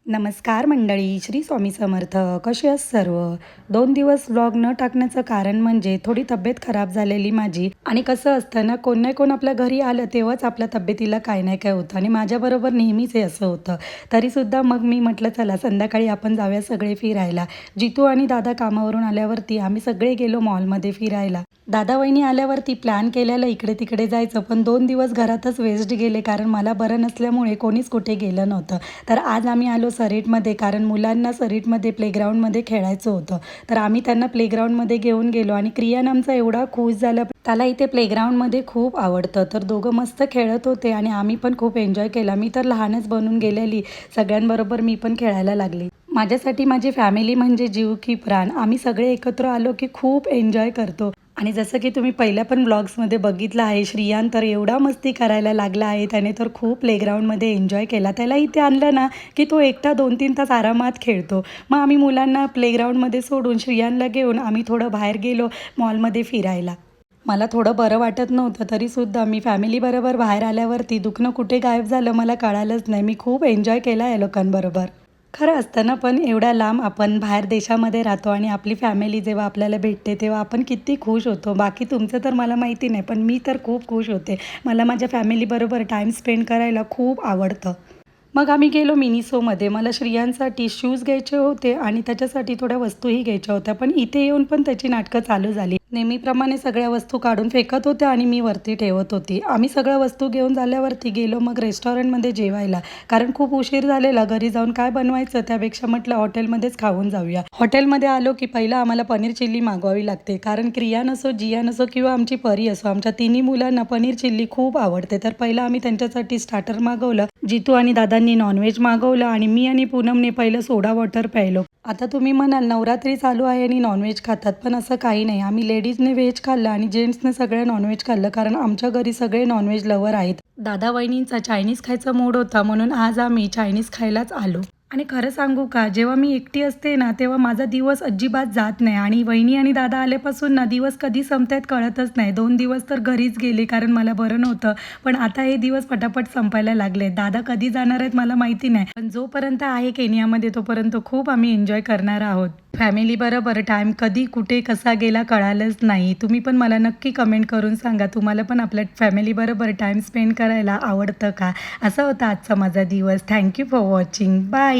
नमस्कार मंडळी, श्री स्वामी समर्थ. कसे आहेत सर्व? 2 दिवस व्लॉग न टाकण्याचं कारण म्हणजे थोडी तब्येत खराब झालेली माझी. आणि कसं असतं ना, कोण नाही कोण आपल्या घरी आलं तेव्हाच आपल्या तब्येतीला काय नाही काय होतं आणि माझ्याबरोबर नेहमीच हे असं होतं. तरीसुद्धा मग मी म्हटलं चला संध्याकाळी आपण जाऊया सगळे फिरायला. जितू आणि दादा कामावरून आल्यावरती आम्ही सगळे गेलो मॉलमध्ये फिरायला. दादा वहिनी आल्यावरती प्लॅन केलेलं इकडे तिकडे जायचं, पण 2 दिवस घरातच वेस्ट गेले कारण मला बरं नसल्यामुळे कोणीच कुठे गेलं नव्हतं. तर आज आम्ही आलो सरीटमध्ये, कारण मुलांना सरीटमध्ये प्लेग्राऊंडमध्ये खेळायचं होतं. तर आम्ही त्यांना प्लेग्राऊंडमध्ये घेऊन गेलो आणि क्रियान आमचा एवढा खुश झाला. त्याला इथे प्लेग्राऊंडमध्ये खूप आवडतं. तर दोघं मस्त खेळत होते आणि आम्ही पण खूप एन्जॉय केला. मी तर लहानच बनून गेलेली, सगळ्यांबरोबर मी पण खेळायला लागली. माझ्यासाठी माझी फॅमिली म्हणजे जीव की प्राण. आम्ही सगळे एकत्र आलो की खूप एन्जॉय करतो. आणि जसं की तुम्ही पहिल्या पण ब्लॉग्समध्ये बघितलं आहे, श्रियान तर एवढा मस्ती करायला लागला आहे. त्याने तर खूप प्लेग्राऊंडमध्ये एन्जॉय केला. त्याला इथे आणलं ना की तो एकटा 2-3 तास आरामात खेळतो. मग आम्ही मुलांना प्लेग्राऊंडमध्ये सोडून श्रियानला घेऊन आम्ही थोडं बाहेर गेलो मॉलमध्ये फिरायला. मला थोडं बरं वाटत नव्हतं, तरीसुद्धा मी फॅमिलीबरोबर बाहेर आल्यावरती दुखणं कुठे गायब झालं मला कळालंच नाही. मी खूप एन्जॉय केला या लोकांबरोबर. खरं असतं ना, पण एवढ्या लांब आपण बाहेर देशामध्ये राहतो आणि आपली फॅमिली जेव्हा आपल्याला भेटते तेव्हा आपण किती खुश होतो. बाकी तुमचं तर मला माहिती नाही, पण मी तर खूप खुश होते. मला माझ्या फॅमिलीबरोबर टाईम स्पेंड करायला खूप आवडतं. मग आम्ही गेलो मिनिसोमध्ये. मला श्रियांसाठी शूज घ्यायचे होते आणि त्याच्यासाठी थोड्या वस्तूही घ्यायच्या होत्या. पण इथे येऊन पण त्याची नाटकं चालू झाली. नेहमीप्रमाणे सगळ्या वस्तू काढून फेकत होत्या आणि मी वरती ठेवत होती. आम्ही सगळ्या वस्तू घेऊन झाल्यावरती गेलो मग रेस्टॉरंटमध्ये जेवायला. कारण खूप उशीर झालेला. घरी जाऊन काय बनवायचं, त्यापेक्षा म्हटलं हॉटेलमध्येच खाऊन जाऊया. हॉटेलमध्ये आलो की पहिलं आम्हाला पनीर चिल्ली मागवावी लागते. कारण क्रियान असो, जियान असो किंवा आमची परी असो, आमच्या तिन्ही मुलांना पनीर चिल्ली खूप आवडते. तर पहिलं आम्ही त्यांच्यासाठी स्टार्टर मागवलं. जितू आणि दादांनी नॉनव्हेज मागवलं आणि मी आणि पूनमने पहिलं सोडा वॉटर प्यायलो. आता तुम्ही म्हणाल नवरात्री चालू आहे आणि नॉनव्हेज खातात, पण असं काही नाही. आम्ही लेडीजने व्हेज खाल्लं आणि जेंट्सने सगळं नॉनव्हेज खाल्लं, कारण आमच्या घरी सगळे नॉनव्हेज लवर आहेत. दादा वहिनींचा चायनीज खायचा मूड होता, म्हणून आज आम्ही चायनीज खायलाच आलो. आणि खरं सांगू का, जेव्हा मी एकटी असते ना तेव्हा माझा दिवस अजिबात जात नाही आणि वहिनी आणि दादा आल्यापासून ना दिवस कधी संपतायत कळतच नाही. 2 दिवस तर घरीच गेले कारण मला बरं नव्हतं, पण आता हे दिवस पटापट संपायला लागले. दादा कधी जाणार आहेत मला माहिती नाही, पण जोपर्यंत आहे केनियामध्ये तोपर्यंत खूप आम्ही एन्जॉय करणार आहोत. फॅमिलीबरोबर टाईम कधी कुठे कसा गेला कळालंच नाही. तुम्ही पण मला नक्की कमेंट करून सांगा, तुम्हाला पण आपल्या फॅमिलीबरोबर टाईम स्पेंड करायला आवडतं का? असा होता आजचा माझा दिवस. Thank you for watching. बाय.